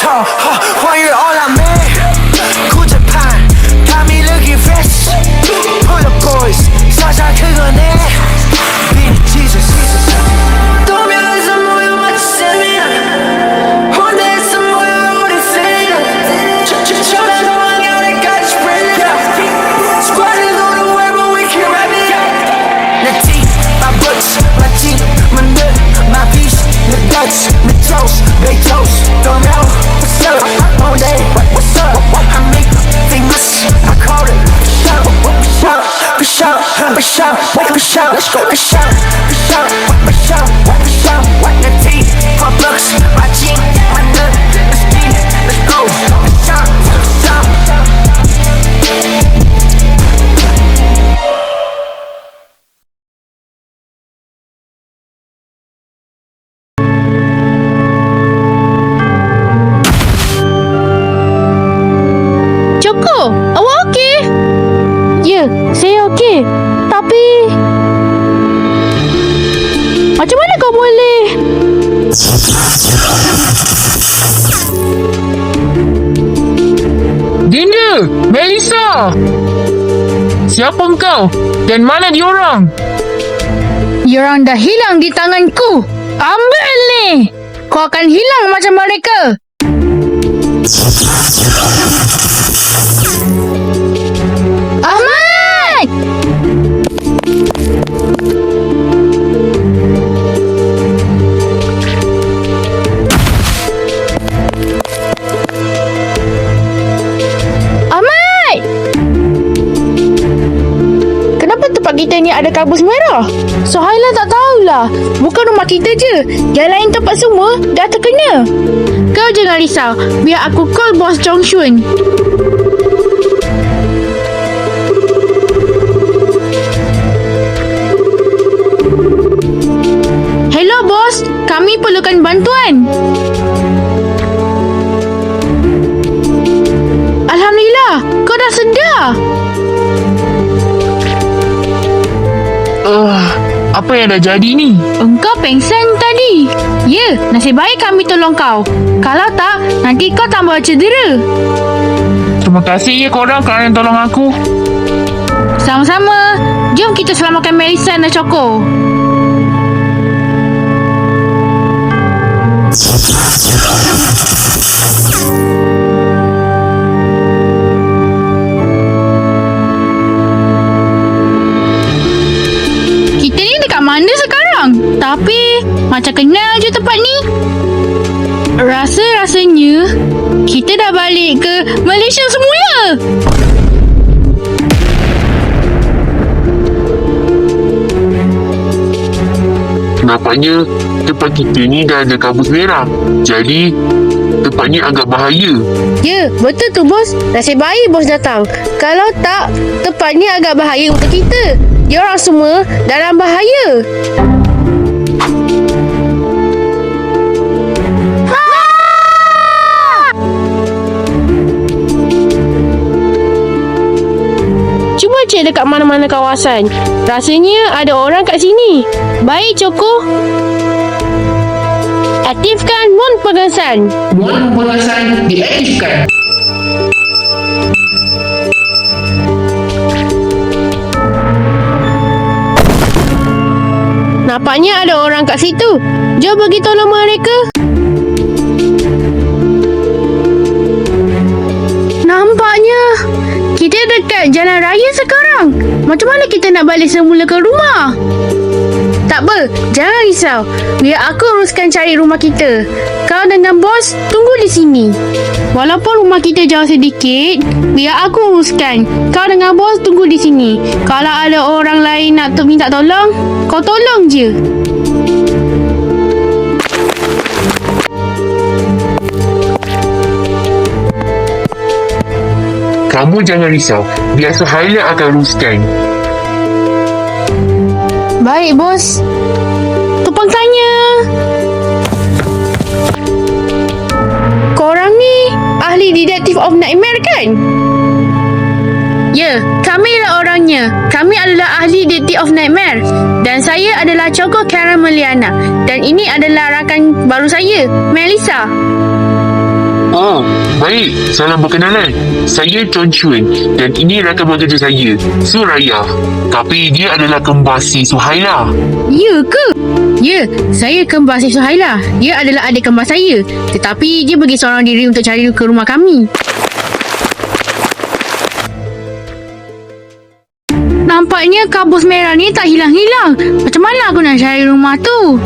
头，还原 all I made。哭着盼 ，got me looking fresh。Pull the boys，傻傻磕个脸，比你记着。都别来什么有马前面，我那什么有点飞了，就那种玩意儿该是 ready。Squad is on the way, but we can rap it. The teeth, my books, my teeth, my nut, my piece, the guts, the toast, they toast. Don't know what's up all day. What's up? I make famous. I call it shout, shout, shout, shout, shout. Let's go, shout, shout, shout, shout. The teeth, my books, my teeth, my nut, let's beat it, let's go. Shout, shout. Joko, awak okey? Ya, saya okey. Tapi macam mana kau boleh? Dinda! Melissa! Siapa engkau? Dan mana diorang? Diorang dah hilang di tanganku. Ambil ni. Kau akan hilang macam mereka. Ahmad! Ahmad! Kenapa tempat kita ni ada kabus merah? Sohaila tak tahulah. Bukan rumah kita je. Yang lain tempat semua dah terkena. Kau jangan risau. Biar aku call bos Chong Shun. Hello bos. Kami perlukan bantuan. Alhamdulillah. Kau dah sedar. Apa yang dah jadi ni? Engkau pengsan tadi. Ya, nasib baik kami tolong kau. Kalau tak, nanti kau tambah cedera. Terima kasih ya korang kerana tolong aku. Sama-sama. Jom kita selamatkan Melissa dan Choco. Kita ni dekat mana sekarang? Tapi macam kenal je tempat ni. Rasa-rasanya kita dah balik ke Malaysia semula. Nampaknya tempat kita ni dah ada kabus merah. Jadi tempat ni agak bahaya. Ya, betul tu bos. Nasib baik bos datang. Kalau tak, tempat ni agak bahaya untuk kita. Diorang semua dalam bahaya. Cuba cek dekat mana-mana kawasan. Rasanya ada orang kat sini. Baik, Choco. Aktifkan mon pengesan. Mon pengesan diaktifkan. Nampaknya ada orang kat situ. Jom pergi tolong mereka. Nampaknya kita dekat jalan raya sekarang. Macam mana kita nak balik semula ke rumah? Tak apa, jangan risau. Biar aku uruskan cari rumah kita. Kau dengan bos tunggu di sini. Walaupun rumah kita jauh sedikit, biar aku uruskan. Kau dengan bos tunggu di sini. Kalau ada orang lain nak minta tolong, kau tolong je. Kamu jangan risau. Biar Suhaila akan uruskan. Baik, bos. Tumpang tanya. Korang ni ahli detektif of nightmare kan? Ya, kamilah orangnya. Kami adalah ahli detektif of nightmare. Dan saya adalah Choco Carameliana. Dan ini adalah rakan baru saya, Melissa. Baik, salam perkenalan. Saya Chon Chun dan ini rakan bekerja saya, Suraya. Tapi dia adalah kembar si Suhaila. Ya ke? Ya, saya kembar si Suhaila. Dia adalah adik kembar saya. Tetapi dia pergi seorang diri untuk cari ke rumah kami. Nampaknya kabus merah ni tak hilang-hilang. Macam mana aku nak cari rumah tu?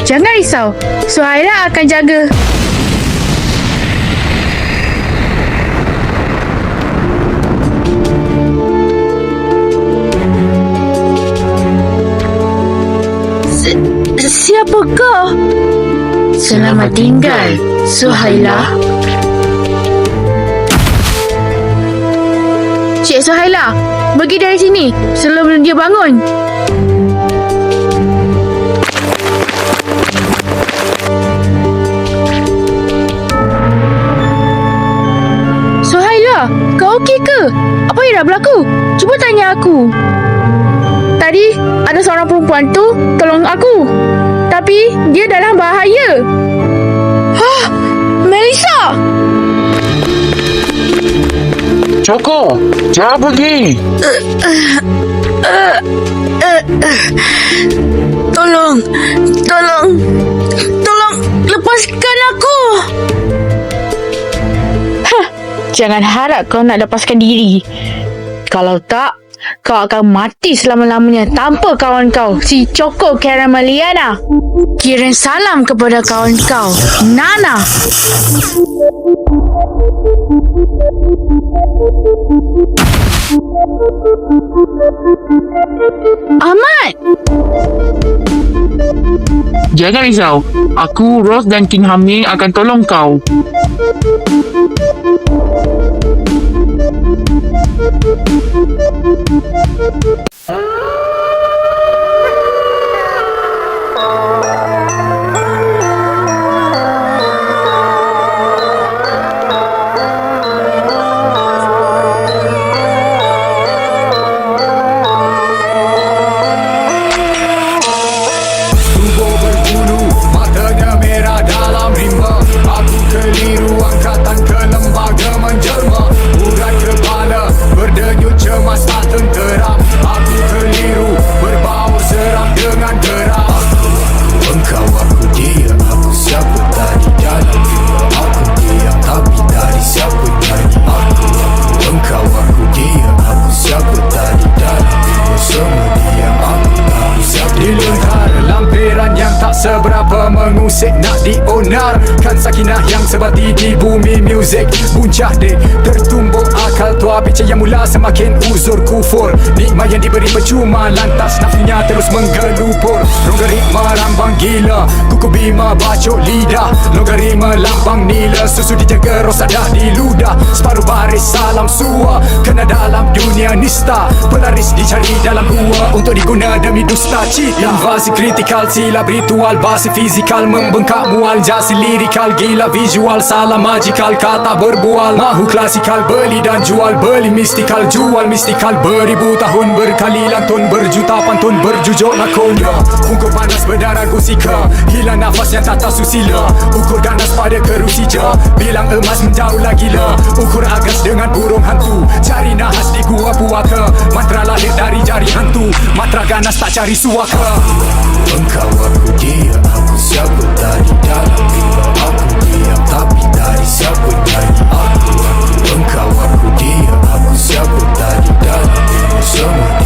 Jangan risau, Suhaila akan jaga. Siapakah? Selamat tinggal, Suhaila. Cik Suhaila, pergi dari sini sebelum dia bangun. Suhaila, kau okey ke? Apa yang dah berlaku? Cuba tanya aku. Tadi ada seorang perempuan tu tolong aku. Tapi dia dalam bahaya. Hah? Melissa! Choco, jangan pergi. Tolong lepaskan aku. Jangan harap kau nak lepaskan diri. Kalau tak, kau akan mati selama-lamanya tanpa kawan kau, si Choco Carameliana. Kirim salam kepada kawan kau, Nana. Ahmad! Jangan risau. Aku, Rose dan King Hamni akan tolong kau. Seberapa mengusik nak dionarkan sakinah yang sebati di bumi muzik buncah dek tertumbuk akal tua picit yang mula semakin uzur kufur nikmat yang diberi percuma lantas nafsunya terus menggelupur logaritma rambang gila kuku bima bacok lidah logaritma lambang nila susu dijaga rosak dah diludah separuh baris salam suah kena dalam dunia nista pelaris dicari dalam gua untuk diguna demi dusta cita invasi kritikal silap ritual basi fizikal membengkak mual jasi lirikal gila visual salah magikal kata berbual mahu klasikal beli dan jual beli mistikal jual mistikal beribu tahun berkali lantun berjuta pantun berjujur lakonya ukur panas berdarah gusika hilang nafas yang tak tahu susila ukur ganas pada kerusija bilang emas menjauh lagi lah ukur agas dengan burung hantu cari nahas di gua puaka mantra lahir dari jari hantu matra ganas tak cari suaka engkau aku dia aku siapa tadi dalam rimba aku diam tapi dari siapa nyanyi aku engkau aku dia aku siapa tadi dalam rimba semua